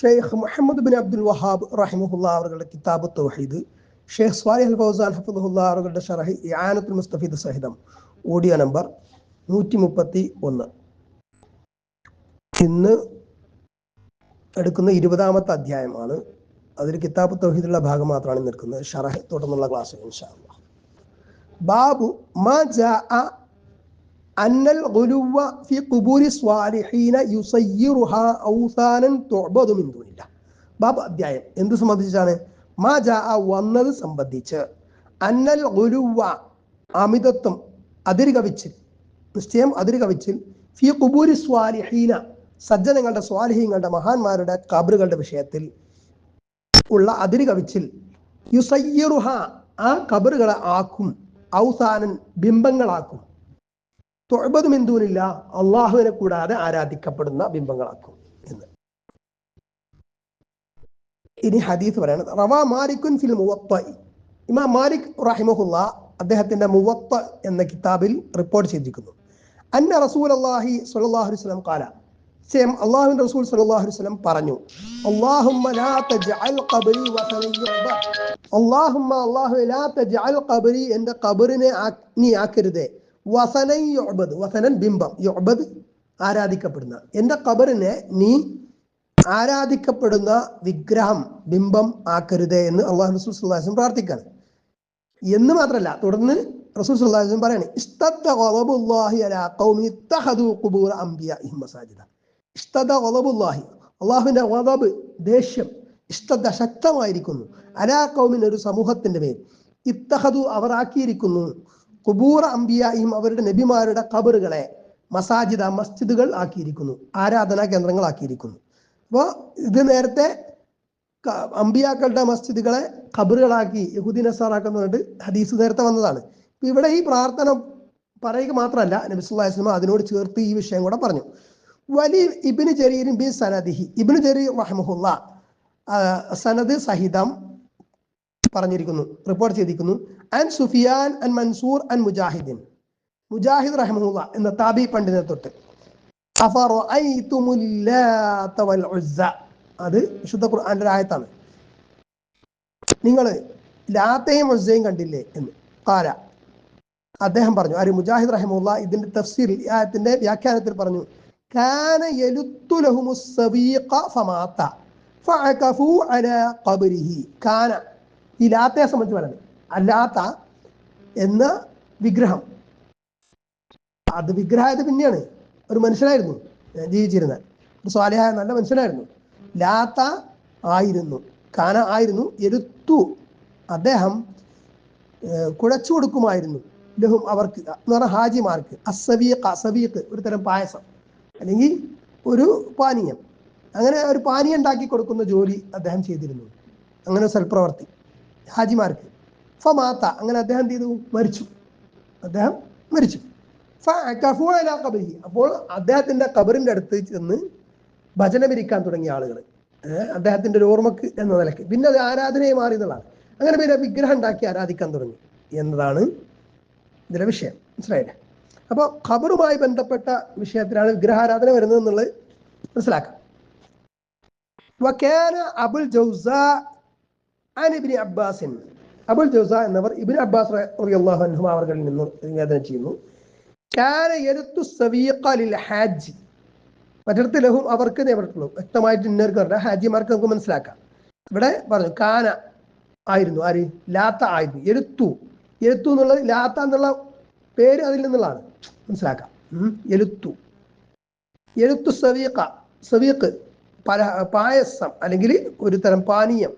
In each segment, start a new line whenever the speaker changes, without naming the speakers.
Sheikh Muhammad bin Abdul Wahab റഹിമഹുല്ലാ അവരുടെ കിതാബ് തൗഹീദ്, ഷെയ്ഖ് സ്വാലിഹ് അൽ ഫൗസാൻ ഹഫിദുല്ലാ അവരുടെ ഷറഹ് ഇആനത്തുൽ മുസ്തഫീദ് സഹിതം ഓഡിയോ നമ്പർ 131. ഇന്ന് എടുക്കുന്ന 20ാമത്തെ അധ്യായമാണ്. അതിൽ കിതാബ് തൗഹീദിലുള്ള ഭാഗം മാത്രമാണ് നിൽക്കുന്നത്. ഷറഹ് തുടർന്നുള്ള ക്ലാസ് ഇൻഷാ അല്ലാഹ്. ബാബു മാ ജാഅ അന്നൽ ഗുലുവ ഫി ഖുബൂരി സ്വാലിഹീന യുസയ്യിറുഹാ ഔസാനൻ തുഅബദു മിൻ ദൂനില്ലാഹ്. ബാബ് അധ്യായം എന്ത് സംബന്ധിച്ചാണ്? മാ ജാഅ വന്നത് സംബന്ധിച്ച്, അന്നൽ ഗുലുവ അമിതത്വം, അതിരുകവിച്ചിൽ, നിശ്ചയം അതിരുകവിച്ചിൽ, ഫി ഖുബൂരി സ്വാലിഹീന സജ്ജനങ്ങളുടെ സ്വാലിഹീങ്ങളുടെ മഹാന്മാരുടെ ഖബറുകളുടെ വിഷയത്തിൽ ഉള്ള അതിരുകവിച്ചിൽ, യുസയ്യിറുഹ ആ ഖബറുകളെ ആക്കും, ഔസാനൻ ബിംബങ്ങളാക്കും, തുഅബദു മിൻ ദൂനില്ലാഹ് അല്ലാഹുവിനെ കൂടാതെ ആരാധിക്കപ്പെടുന്ന ബിംബങ്ങളാക്കും എന്ന്. ഇനി ഹദീസ് പറയണത്, റവാ മാലിക്കുൻ ഫിൽ മുവത്ത, ഇമാം മാലിക് റഹിമഹുല്ലാ അദ്ദേഹത്തിന്റെ മുവത്ത എന്ന കിതാബിൽ റിപ്പോർട്ട് ചെയ്തിരിക്കുന്നു. അന്ന റസൂലുള്ളാഹി സ്വല്ലല്ലാഹു അലൈഹി വസല്ലം ഖാല, അല്ലാഹുവിന്റെ റസൂൽ സ്വല്ലല്ലാഹു അലൈഹി വസല്ലം പറഞ്ഞു, അല്ലാഹുമ്മ ലാ തജ്അൽ ഖബ്രി വസനൻ യുഅബദ്, അല്ലാഹുമ്മ അല്ലാഹു ലാ തജ്അൽ ഖബ്രി എന്റെ ഖബറിനെ നീ ആക്കരുതേ, വസനൻ യുഅബദ്, വസനൻ ബിംബം, യുഅബദ് ആരാധിക്കപ്പെടുന്ന, എന്റെ ഖബറിനെ നീ ആരാധിക്കപ്പെടുന്ന വിഗ്രഹം, ബിംബം ആക്കരുതേ എന്ന് അല്ലാഹു റസൂൽ സ്വല്ലല്ലാഹു അലൈഹി വസല്ലം പ്രാർത്ഥിക്കാണ്. എന്ന് മാത്രമല്ല, തുടർന്ന് റസൂൽ സ്വല്ലല്ലാഹു അലൈഹി വസല്ലം പറയാണ്, ഇസ്തദ്ദ ഗളബുല്ലാഹി അലാ ഖൗമി ഇത്തഖദു ഖുബൂറ അംബിയാഇഹിം മസാജിദ. ഇസ്തദ്ദ ഗളബുല്ലാഹി, അല്ലാഹുവിന്റെ ഗളബ്, ദേഷ്യം, ഇസ്തദ്ദ ശക്തമായിരിക്കുന്നു, അലാ ഖൗമിൻ ഒരു സമൂഹത്തിന്റെ മേൽ, ഇത്തഖദു അവർ ആക്കിയിരിക്കുന്നു, ഖുബൂറ അംബിയാഇഹിം അവരുടെ നബിമാരുടെ ഖബറുകളെ, മസാജിദ മസ്ജിദുകൾ ആക്കിയിരിക്കുന്നു, ആരാധനാ കേന്ദ്രങ്ങൾ ആക്കിയിരിക്കുന്നു. അപ്പോൾ ഇത് നേരത്തെ അമ്പിയാക്കളുടെ മസ്ജിദുകളെ ഖബറുകളാക്കി യഹൂദി നസാറാക്കുന്ന പറഞ്ഞിട്ട് ഹദീസ് നേരത്തെ വന്നതാണ്. ഇവിടെ ഈ പ്രാർത്ഥന പറയുക മാത്രമല്ല, നബി സല്ലല്ലാഹു അലൈഹി വസല്ലം അതിനോട് ചേർത്ത് ഈ വിഷയം കൂടെ പറഞ്ഞു. വലി ഇബ്നു ജരീർ ബി സനദിഹി, ഇബ്നു ജരീർ റഹിമഹുല്ലാ സനദ് സഹിതം പറഞ്ഞിരിക്കുന്നു, റിപ്പോർട്ട് ചെയ്തിരിക്കുന്നു. അൻ സുഫിയാൻ അൻ മൻസൂർ അൻ മുജാഹിദിൻ, മുജാഹിദ് റഹിമഹുല്ലാ എന്ന താബി പണ്ഡിതനെ തൊട്ട്, അഫറഅയ്തുമുൽ ലാത വൽ ഉസ്സ, അത് വിശുദ്ധ ഖുർആന്റെ ഒരു ആയത്താണ്, നിങ്ങൾ ലാത്തയും ഉസ്സയും കണ്ടില്ലേ എന്ന്. ഖാല അദ്ദേഹം പറഞ്ഞു, ആര്? മുജാഹിദ് റഹിമഹുല്ലാ ഇതിന്റെ തഫ്സീറിൽ, ഈ ആയത്തിന്റെ വ്യാഖ്യാനത്തിൽ പറഞ്ഞു, കാന യലുത്തു ലഹുമുസ് സബീഖ ഫമാത ഫഅകഫു അലാ ഖബ്രിഹി. കാന, ഈ ലാത്തയെ സംബന്ധിച്ച് പറയുന്നത്, അല്ലാത്ത എന്ന വിഗ്രഹം, അത് വിഗ്രഹമായത് പിന്നെയാണ്, ഒരു മനുഷ്യനായിരുന്നു ജീവിച്ചിരുന്ന, ഒരു സ്വാലിഹായ നല്ല മനുഷ്യനായിരുന്നു. ലാത്ത ആയിരുന്നു, കാന ആയിരുന്നു, എരുത്തു അദ്ദേഹം കുഴച്ചു കൊടുക്കുമായിരുന്നു, ലഹും അവർക്ക് എന്ന് പറഞ്ഞാൽ ഹാജിമാർക്ക്, അസവീഖ, സവീഖ് ഒരു തരം പായസം അല്ലെങ്കിൽ ഒരു പാനീയം, അങ്ങനെ ഒരു പാനീയം ഉണ്ടാക്കി കൊടുക്കുന്ന ജോലി അദ്ദേഹം ചെയ്തിരുന്നു, അങ്ങനെ സൽപ്രവർത്തി ഹാജിമാർക്ക്. ഫമാത്ത, അങ്ങനെ അദ്ദേഹം എന്ത് ചെയ്തു? മരിച്ചു, അദ്ദേഹം മരിച്ചു. ഫഅകഫു അലാ ഖബ്രിഹി, അപ്പോൾ അദ്ദേഹത്തിന്റെ ഖബറിന്റെ അടുത്ത് ചെന്ന് ഭജനമിരിക്കാൻ തുടങ്ങിയ ആളുകൾ, അദ്ദേഹത്തിന്റെ ഒരു ഓർമ്മക്ക് എന്ന നിലയ്ക്ക്. പിന്നെ അത് ആരാധനയെ മാറി എന്നുള്ളതാണ്. അങ്ങനെ പിന്നെ വിഗ്രഹം ഉണ്ടാക്കി ആരാധിക്കാൻ തുടങ്ങി എന്നതാണ് ഇതിലെ വിഷയം. മനസ്സിലായില്ലേ? അപ്പോൾ ഖബറുമായി ബന്ധപ്പെട്ട വിഷയത്തിലാണ് വിഗ്രഹാരാധന വരുന്നത് എന്നുള്ളത് മനസ്സിലാക്കാം. വകാന അബുൽ ജൗസാ അൻ ഇബ്നു അബ്ബാസ്, അബുൽ ജൗസാ എന്നവർ ഇബ്നു അബ്ബാസ് റളിയല്ലാഹു അൻഹു അവരിൽ നിന്ന് നിവേദനം ചെയ്യുന്നു, കാന യരുത്തു സവീഖ ലിൽ ഹാജ്, മറ്റടുത്ത് ലഹും അവർക്ക് നേരിട്ടുള്ളൂ, വ്യക്തമായിട്ട് ഇന്നർക്ക് പറഞ്ഞ ഹാജിമാർക്ക് നമുക്ക് മനസ്സിലാക്കാം. ഇവിടെ പറഞ്ഞു കാന ആയിരുന്നു, ആര്? ലാത്ത ആയിരുന്നു. എരുത്തു, എരുത്തു എന്നുള്ളത് ലാത്ത എന്നുള്ള പേര് അതിൽ നിന്നുള്ളതാണ്, മനസ്സിലാക്കാം. എരുത്തു, എരുത്തു സവീഖ, സവീഖ് പായസം അല്ലെങ്കിൽ ഒരു തരം പാനീയം,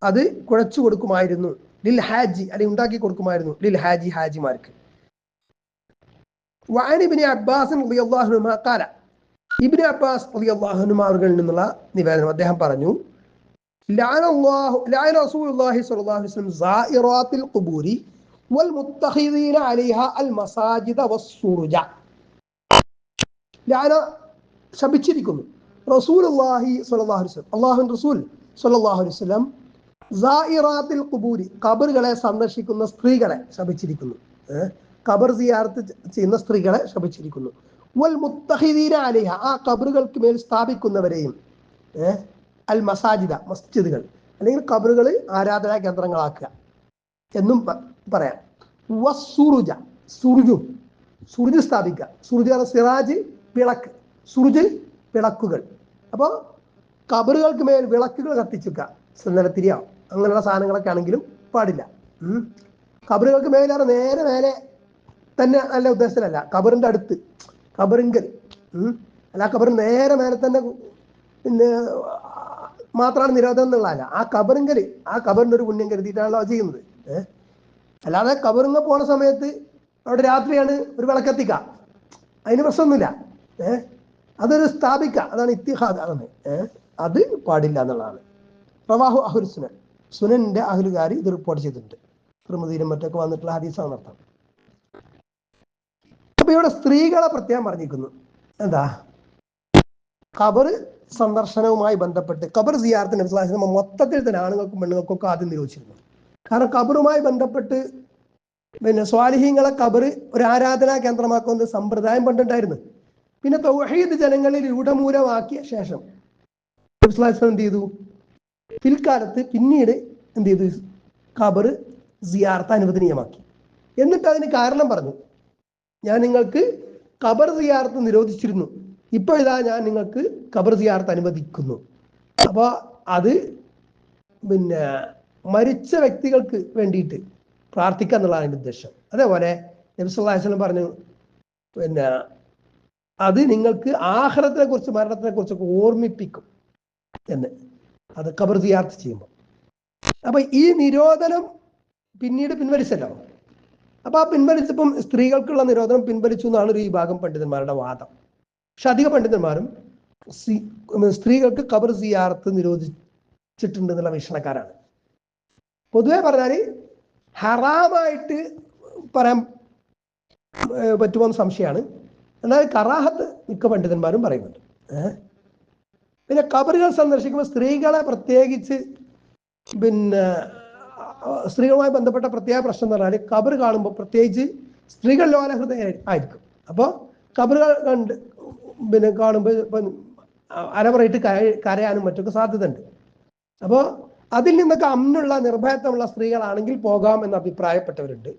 അത് കുഴച്ചു കൊടുക്കുമായിരുന്നു, ലിൽ ഹാജി അല്ലെങ്കിൽ ഉണ്ടാക്കി കൊടുക്കുമായിരുന്നു, ലിൽ ഹാജി ഹാജിമാർക്ക്. വഅൻ ഇബ്നു അബ്ബാസ് റളിയല്ലാഹു അൻഹു ഖാല, ഇബ്നു അബ്ബാസ് റളിയല്ലാഹു അൻഹു അവരിൽ നിന്നുള്ള നിവേദനം, അദ്ദേഹം പറഞ്ഞു, ലഅന റസൂലുള്ളാഹി സ്വല്ലല്ലാഹു അലൈഹി വസല്ലം സായിറാത്തിൽ ഖുബൂരി വൽ മുത്തഖിദീന അലൈഹാ അൽ മസാജിദ വസ്സുറുജ. ലഅന ശപിച്ചിരിക്കുന്നു റസൂലുള്ളാഹി സ്വല്ലല്ലാഹു അലൈഹി വസല്ലം, അല്ലാഹുവിന്റെ റസൂൽ സ്വല്ലല്ലാഹു അലൈഹി വസല്ലം സായിറാത്തിൽ ഖുബൂരി ഖബറുകളെ സന്ദർശിക്കുന്ന സ്ത്രീകളെ ശപിച്ചിരിക്കുന്നു, ഖബർ സിയാറത്ത് ചെയ്യുന്ന സ്ത്രീകളെ ശപിച്ചിരിക്കുന്നു. വൽ മുത്തഖിദീന അലൈഹ, ആ ഖബറുകൾക്ക് മേൽ സ്ഥാപിക്കുന്നവരെയും അൽ മസാജിദ മസ്ജിദുകൾ അല്ലെങ്കിൽ ഖബറുകൾ ആരാധനാ കേന്ദ്രങ്ങളാക്കുക എന്നും പറയാം. വസ്സുറുജ സുറുജും സുറുജ് സ്ഥാപിക്കുക. സുറുജ് ആണ് സിറാജ് വിളക്ക്, സുറുജ് വിളക്കുകൾ. അപ്പോൾ ഖബറുകൾക്ക് മേൽ വിളക്കുകൾ കത്തിച്ചുക. നിലത്തിരിയോ അങ്ങനെയുള്ള സാധനങ്ങളൊക്കെ ആണെങ്കിലും പാടില്ല. ഖബറുകൾക്ക് മേലാണ് നേരെ മേലെ തന്നെ നല്ല ഉദ്ദേശത്തിലല്ല, ഖബറിന്റെ അടുത്ത് ഖബറിങ്കൽ അല്ല, ഖബറിന് നേരെ മേലെ തന്നെ പിന്നെ മാത്രമാണ് നിരോധനം എന്നുള്ളതല്ല. ആ ഖബറിങ്കൽ ആ ഖബറിന്റെ ഒരു പുണ്യം കരുതിയിട്ടാണല്ലോ ചെയ്യുന്നത്. അല്ലാതെ ഖബറിങ്ങ പോണ സമയത്ത് അവിടെ രാത്രിയാണ് ഒരു വിളക്കെത്തിക്ക, അതിന് പ്രശ്നമൊന്നുമില്ല. അതൊരു സ്ഥാപിക്കുക, അതാണ് ഇത്തിഹാദ്. അതാണ് അത് പാടില്ല എന്നുള്ളതാണ്. റവാഹു അഹ്ലു സുനൻ, സുനന്റെ അഹ്ലുകാർ ഇത് റിപ്പോർട്ട് ചെയ്തിട്ടുണ്ട്. തിർമിദിയിലും മറ്റൊക്കെ വന്നിട്ടുള്ള ഹദീസാണ് അർത്ഥം. അപ്പൊ ഇവിടെ സ്ത്രീകളെ പ്രത്യേകം പറഞ്ഞിരിക്കുന്നു. എന്താ? ഖബർ സന്ദർശനവുമായി ബന്ധപ്പെട്ട് ഖബർ സിയാറത്ത് നബി സ്വല്ലല്ലാഹു അലൈഹി വസല്ലം മൊത്തത്തിൽ തന്നെ ആണുങ്ങൾക്കും പെണ്ണുങ്ങൾക്കും ഒക്കെ ആദ്യം നിരോധിച്ചിരുന്നു. കാരണം ഖബറുമായി ബന്ധപ്പെട്ട് പിന്നെ സ്വാലിഹീങ്ങളെ ഖബർ ഒരു ആരാധനാ കേന്ദ്രമാക്കുന്ന സമ്പ്രദായം പണ്ടുണ്ടായിരുന്നു. പിന്നെ തൗഹീദ് ജനങ്ങളിൽ രൂഢമൂലമാക്കിയ ശേഷം നബി സ്വല്ലല്ലാഹു അലൈഹി വസല്ലം എന്ത് ചെയ്തു? പിൽക്കാലത്ത് പിന്നീട് എന്ത് ചെയ്തു? ഖബർ സിയാറത്ത് അനുവദനീയമാക്കി. എന്നിട്ട് അതിന് കാരണം പറഞ്ഞു, ഞാൻ നിങ്ങൾക്ക് ഖബർ സിയാറത്ത് നിരോധിച്ചിരുന്നു, ഇപ്പോൾ ഇതാ ഞാൻ നിങ്ങൾക്ക് ഖബർ സിയാറത്ത് അനുവദിക്കുന്നു. അപ്പോൾ അത് പിന്നെ മരിച്ച വ്യക്തികൾക്ക് വേണ്ടിയിട്ട് പ്രാർത്ഥിക്കുക എന്നുള്ളതാണ് അതിൻ്റെ ഉദ്ദേശം. അതേപോലെ നബി സല്ലല്ലാഹു അലൈഹി വസല്ലം പറഞ്ഞു, പിന്നെ അത് നിങ്ങൾക്ക് ആഖിറത്തിനെ കുറിച്ച് മരണത്തിനെ കുറിച്ചൊക്കെ ഓർമ്മിപ്പിക്കും എന്ന്, അത് ഖബർ സിയാറത്ത് ചെയ്യുമ്പോൾ. അപ്പൊ ഈ നിരോധനം പിന്നീട് പിൻവലിച്ചല്ലോ. അപ്പൊ ആ പിൻവലിച്ചപ്പം സ്ത്രീകൾക്കുള്ള നിരോധനം പിൻവലിച്ചു എന്നാണ് ഒരു വിഭാഗം പണ്ഡിതന്മാരുടെ വാദം. പക്ഷെ അധിക പണ്ഡിതന്മാരും സ്ത്രീകൾക്ക് ഖബർ സിയാറത്ത് നിരോധിച്ചിട്ടുണ്ട് എന്നുള്ള വീക്ഷണക്കാരാണ്. പൊതുവെ പറഞ്ഞാൽ ഹറാമായിട്ട് പറയാൻ പറ്റുമെന്ന് സംശയമാണ്. എന്നാൽ കറാഹത്ത് മിക്ക പണ്ഡിതന്മാരും പറയുന്നുണ്ട്. പിന്നെ ഖബറുകൾ സന്ദർശിക്കുമ്പോൾ സ്ത്രീകളെ പ്രത്യേകിച്ച് പിന്നെ സ്ത്രീകളുമായി ബന്ധപ്പെട്ട പ്രത്യേക പ്രശ്നം എന്ന് പറഞ്ഞാൽ ഖബർ കാണുമ്പോൾ പ്രത്യേകിച്ച് സ്ത്രീകൾ ലോലഹൃദയ ആയിരിക്കും. അപ്പോൾ ഖബറുകൾ കണ്ട് പിന്നെ കാണുമ്പോൾ ഇപ്പം അരമറയിട്ട് കരയാനും മറ്റൊക്കെ സാധ്യതയുണ്ട്. അപ്പോൾ അതിൽ നിന്നൊക്കെ അമ്നുള്ള നിർഭയത്വമുള്ള സ്ത്രീകളാണെങ്കിൽ പോകാം എന്ന് അഭിപ്രായപ്പെട്ടവരുണ്ട്.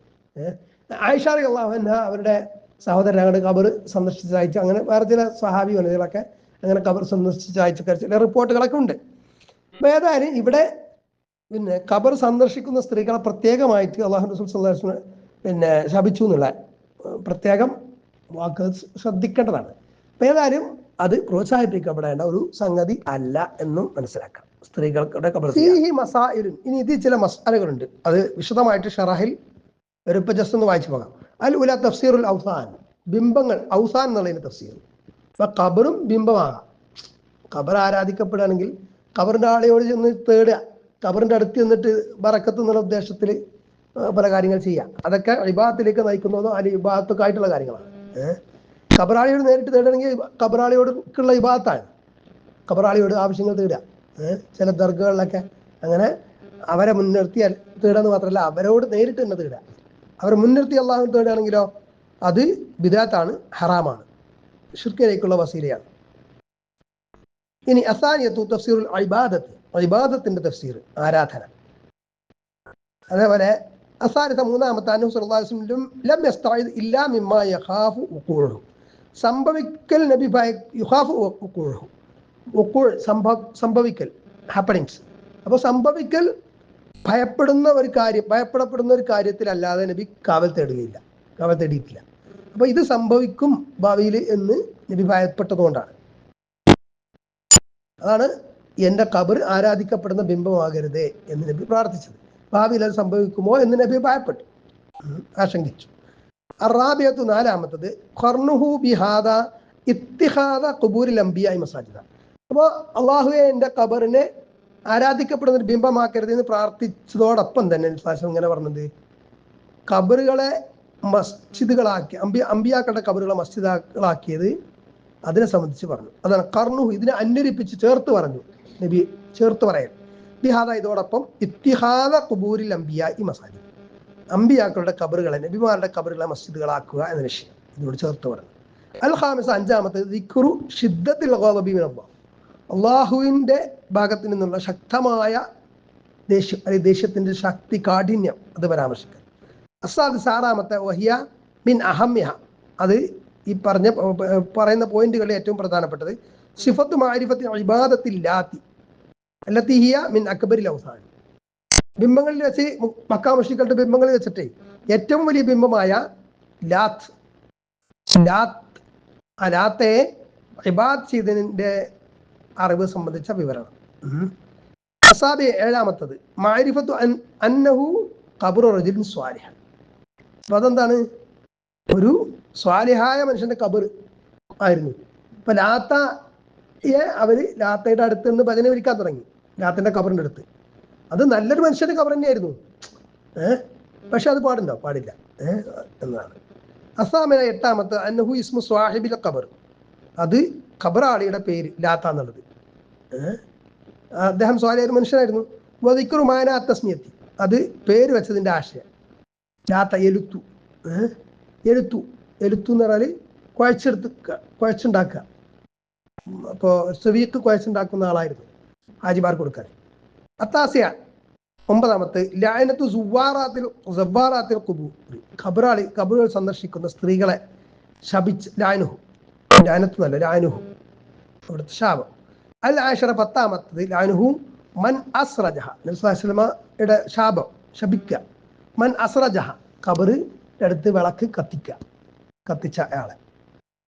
ആയിഷ റളിയല്ലാഹു അൻഹ അവരുടെ സഹോദരനാണ് ഖബർ സന്ദർശിച്ചയച്ചു. അങ്ങനെ വേറെ ചില സ്വഹാബി വനിതകളൊക്കെ അങ്ങനെ ഖബർ സന്ദർശിച്ചയച്ചൊക്കെ ചില റിപ്പോർട്ടുകളൊക്കെ ഉണ്ട്. അപ്പോൾ ഏതായാലും ഇവിടെ പിന്നെ ഖബർ സന്ദർശിക്കുന്ന സ്ത്രീകളെ പ്രത്യേകമായിട്ട് അല്ലാഹു റസൂൽ സ്വല്ലല്ലാഹു അലൈഹി വസല്ലം പിന്നെ ശപിച്ചു എന്നുള്ള പ്രത്യേകം വാക്ക് ശ്രദ്ധിക്കേണ്ടതാണ്. അപ്പം ഏതായാലും അത് പ്രോത്സാഹിപ്പിക്കപ്പെടേണ്ട ഒരു സംഗതി അല്ല എന്നും മനസ്സിലാക്കാം. സ്ത്രീകളുടെ ഖബർ മസായിലും. ഇനി ഇതിൽ ചില മസാലകളുണ്ട്, അത് വിശദമായിട്ട് ഷറഹിൽ ഒരു ഇപ്പം ജസ്റ്റ് ഒന്ന് വായിച്ചു പോകാം. അൽ ഉല തഫ്സീറുൽ ഔസാൻ, ബിംബങ്ങൾ, ഔസാൻ എന്നുള്ളതിന് തഫ്സീർ. അപ്പൊ ഖബറും ബിംബമാകാം. ഖബർ ആരാധിക്കപ്പെടുകയാണെങ്കിൽ ഖബറിന്റെ ആളെയോട് ചെന്ന് തേടുക, ഖബറിന്റെ അടുത്ത് നിന്നിട്ട് ബറക്കത്ത് എന്നുള്ള ഉദ്ദേശത്തിൽ പല കാര്യങ്ങൾ ചെയ്യാം. അതൊക്കെ ഇബാദത്തിലേക്ക് നയിക്കുന്നതോ അല്ലെങ്കിൽ ഇബാദത്തൊക്കെ ആയിട്ടുള്ള കാര്യങ്ങളാണ്. ഖബറാളിയോട് നേരിട്ട് തേടുകയാണെങ്കിൽ ഖബറാളിയോടുള്ള ഇബാദത്താണ്, ഖബറാളിയോട് ആവശ്യങ്ങൾ തേടുക. ചില ദർഗകളിലൊക്കെ അങ്ങനെ അവരെ മുൻനിർത്തിയാൽ തേടുകയെന്ന് മാത്രമല്ല, അവരോട് നേരിട്ട് തന്നെ തേടുക. അവരെ മുൻനിർത്തി അല്ലാഹുവിനെ തേടുകയാണെങ്കിലോ അത് ബിദഅത്താണ്, ഹറാമാണ്, ശിർക്കിലേക്കുള്ള വസീലയാണ്. ഇനി അസാനിയത്തു തഫ്സീറുൽ ഇബാദത്ത്, ഇബാദത്തിന്റെ തഫ്സീർ, ആരാധന. അതേപോലെ അസാനിത മൂന്നാമത്തെ അന്നഹു സ്വല്ലല്ലാഹു അലൈഹി വസല്ലം ലം യസ്തഈദ് ഇല്ലാ മിമ്മാ യഖാഫു വഖൂഉഹു, സംഭവിക്കൽ നബി യഖാഫു വഖൂഉഹു, വഖൂഉ സംഭവിക്കൽ, ഹാപ്പനിങ്സ്. അപ്പോൾ സംഭവിക്കൽ ഭയപ്പെടുന്ന ഒരു കാര്യം, ഭയപ്പെടപ്പെടുന്ന ഒരു കാര്യത്തിലല്ലാതെ നബി കാവൽ തേടുകയില്ല, കാവൽ തേടിയിട്ടില്ല. അപ്പൊ ഇത് സംഭവിക്കും ഭാവിയിൽ എന്ന് നബി ഭയപ്പെട്ടതുകൊണ്ടാണ്. അതാണ് എൻ്റെ ഖബർ ആരാധിക്കപ്പെടുന്ന ബിംബമാകരുതേ എന്ന് നബി പ്രാർത്ഥിച്ചത്. ഭാവിയിൽ അത് സംഭവിക്കുമോ എന്ന് നബി ഭയപ്പെട്ടു, ആശങ്കിച്ചു. അറാബിയത്തു നാലാമത്തത് ഖർനുഹു ബിഹാദ ഇത്തിഹാദ ഖുബൂരിൽ അംബിയായി മസാജിദ. അപ്പോൾ അള്ളാഹുവെ എൻ്റെ ഖബറിനെ ആരാധിക്കപ്പെടുന്ന ഒരു ബിംബമാക്കരുത് എന്ന് പ്രാർത്ഥിച്ചതോടൊപ്പം തന്നെ ശാസ്ത്രം ഇങ്ങനെ പറഞ്ഞത് ഖബറുകളെ മസ്ജിദുകളാക്കി, അമ്പിയാക്കളുടെ ഖബറുകളെ മസ്ജിദുകളാക്കിയത് അതിനെ സംബന്ധിച്ച് പറഞ്ഞു. അതാണ് ഖർനുഹു, ഇതിനെ അന്വരിപ്പിച്ച് ചേർത്ത് പറഞ്ഞു നബി, ചേർത്ത് പറയാൻ. ഇത്തിഹാദ ഇതോടൊപ്പം ഇത്തിഹാദ ഖുബൂരിൽ അംബിയായി മസാജിദ്, അമ്പിയാക്കളുടെ ഖബറുകളെ, നബിമാരുടെ ഖബറുകളെ മസ്ജിദുകളാക്കുക എന്ന വിഷയം ഇതിനോട് ചേർത്ത് പറഞ്ഞു. അൽ ഖാമിസ അഞ്ചാമത്തെ ദിക്റു ഷിദ്ദത്തിൽ ഗളബി മിനല്ലാഹ്, അള്ളാഹുവിൻ്റെ ഭാഗത്ത് നിന്നുള്ള ശക്തമായ ദേഷ്യം അല്ലെങ്കിൽ ദേഷ്യത്തിൻ്റെ ശക്തി കാഠിന്യം അത് പരാമർശിക്കുക. അസാദ് സാറാമത്തെ വഹിയ മിൻ അഹമ്യഹ, അത് ഈ പറയുന്ന പോയിന്റുകളിൽ ഏറ്റവും പ്രധാനപ്പെട്ടത് സിഫത്ത് മാരിഫത്തി ഇബാദത്തില്ലാത്തി അല്ലത്തി ഹിയ മിൻ അക്ബരിൽ ഔസാൻ. ബിംബങ്ങളിൽ വെച്ച് മക്കാ മുശ്രിക്കുകളുടെ ബിംബങ്ങളിൽ വെച്ചിട്ട് ഏറ്റവും വലിയ ബിംബമായ ലാത്തെ ഇബാദ് ചെയ്തതിൻ്റെ അറിവ് സംബന്ധിച്ച വിവരണം. അസാബി ഏഴാമത്തത് മാരിഫത്തു അന്നഹു ഖബ്റു റജുലിൻ സ്വാലിഹ്. അപ്പൊ അതെന്താണ്? ഒരു സ്വാലിഹായ മനുഷ്യന്റെ ഖബർ ആയിരുന്നു. അപ്പൊ ലാത്തയെ അവര് ലാത്തയുടെ അടുത്ത് നിന്ന് ഭജന വിളിക്കാൻ തുടങ്ങി. ലാത്തന്റെ ഖബറിന്റെ അടുത്ത് അത് നല്ലൊരു മനുഷ്യന്റെ ഖബർ തന്നെയായിരുന്നു. പക്ഷെ അത് പാടില്ല എന്നതാണ്. അസാമിന എട്ടാമത്തെ അന്നഹു ഇസ്മു സ്വാഹിബിൽ ഖബർ, അത് ഖബറാളിയുടെ പേര് ലാത്ത എന്നുള്ളത്. അദ്ദേഹം സ്വാലിഹ ഒരു മനുഷ്യനായിരുന്നു. വദിക്റു മാന തസ്മിയത്തി, അത് പേര് വെച്ചതിന്റെ ആശയം. ലാത്ത എലുത്തു എന്ന് പറഞ്ഞാൽ കുഴച്ചുണ്ടാക്കുക. അപ്പോൾ സെവീക്ക് കുഴച്ചുണ്ടാക്കുന്ന ആളായിരുന്നു ഹാജിമാർ കൊടുക്കാൻ. അത്താസിയ ഒമ്പതാമത്തെ ലായനത്തു സുവാറാത്തിൽ ഖുബൂർ, ഖബറുകൾ സന്ദർശിക്കുന്ന സ്ത്രീകളെ ശപിച്ച് ലായനുഹു അവിടുത്തെ ശാപം. അൽ ആശറ പത്താമത്തത് ലാനുഹു മൻ അസ്റജഹ, നബി സല്ലല്ലാഹു അലൈഹി വസല്ലമയുടെ ശാപം ശപിക്കുക. മൻ അസ്റജഹ, ഖബറിന്റെ അടുത്ത് വിളക്ക് കത്തിച്ച ആളെ.